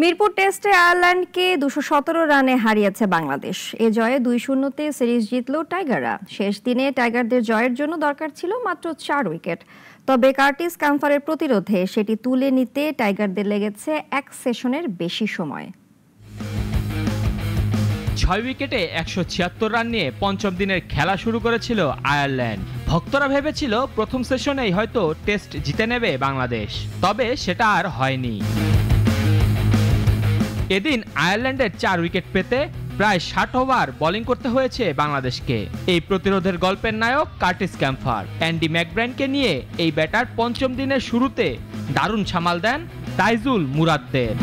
মিরপুর টেস্টে আয়ারল্যান্ডকে ২১৭ রানে হারিয়েছে বাংলাদেশ। এ জয়ে ২-০-তে সিরিজ জিতল টাইগাররা। শেষ দিনে টাইগারদের জয়ের জন্য দরকার ছিল মাত্র ৪ উইকেট। তবে কার্টিস ক্যাম্পারের প্রতিরোধে সেটি তুলে নিতে টাইগারদের লেগেছে এক সেশনের বেশি সময়। ৬ উইকেটে ১৭৬ রান নিয়ে পঞ্চম দিনের খেলা শুরু করেছিল আয়ারল্যান্ড। ভক্তরা ভেবেছিল প্রথম সেশনেই হয়তো টেস্ট জিতে নেবে বাংলাদেশ, তবে সেটা আর হয়নি। এদিন আয়ারল্যান্ডের ৪ উইকেট পেতে প্রায় ৬০ ওভার বোলিং করতে হয়েছে বাংলাদেশকে। এই প্রতিরোধের গল্পের নায়ক কার্টিস ক্যাম্পার। অ্যান্ডি ম্যাকব্রাইনকে নিয়ে এই ব্যাটার পঞ্চম দিনের শুরুতে দারুণ সামাল দেন তাইজুল মুরাদদের।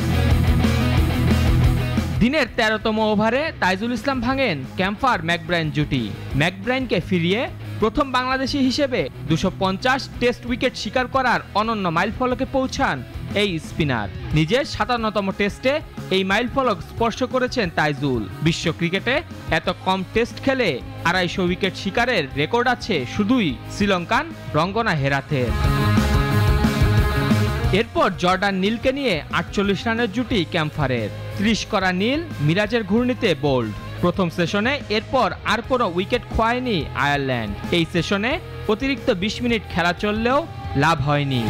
দিনের ১৩তম ওভারে তাইজুল ইসলাম ভাঙেন ক্যাম্পার ম্যাকব্রাইন জুটি। ম্যাকব্রাইনকে ফিরিয়ে প্রথম বাংলাদেশি হিসেবে ২৫০ টেস্ট উইকেট শিকার করার অনন্য মাইলফলকে পৌঁছান এই স্পিনার। নিজের ৫৭তম টেস্টে এই মাইলফলক স্পর্শ করেছেন তাইজুল। বিশ্ব ক্রিকেটে এত কম টেস্ট খেলে ২৫০ উইকেট শিকারের রেকর্ড আছে শুধুই শ্রীলঙ্কান রঙ্গনা হেরাথের। এরপর জর্ডান নীলকে নিয়ে ৪৮ রানের জুটি ক্যাম্পারের। ৩০ করা নীল মিরাজের ঘূর্ণিতে বোল্ড। প্রথম সেশনে এরপর আর কোনো উইকেট খোয়ায়নি আয়ারল্যান্ড। এই সেশনে অতিরিক্ত ২০ মিনিট খেলা চললেও লাভ হয়নি।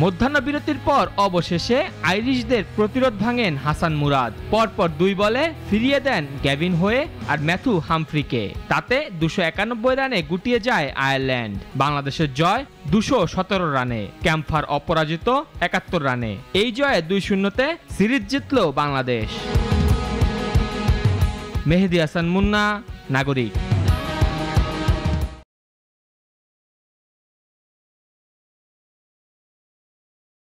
মধ্যাহ্ন বিরতির পর অবশেষে আইরিশদের প্রতিরোধ ভাঙেন হাসান মুরাদ। পরপর ২ বলে ফিরিয়ে দেন গ্যাভিন হোয়ে আর ম্যাথু হামফ্রিকে। তাতে ২৯১ রানে গুটিয়ে যায় আয়ারল্যান্ড। বাংলাদেশের জয় ২১৭ রানে, ক্যাম্পার অপরাজিত ৭১ রানে। এই জয়ে ২-০-তে সিরিজ জিতল বাংলাদেশ। মেহেদী হাসান মুন্না, নাগরিক।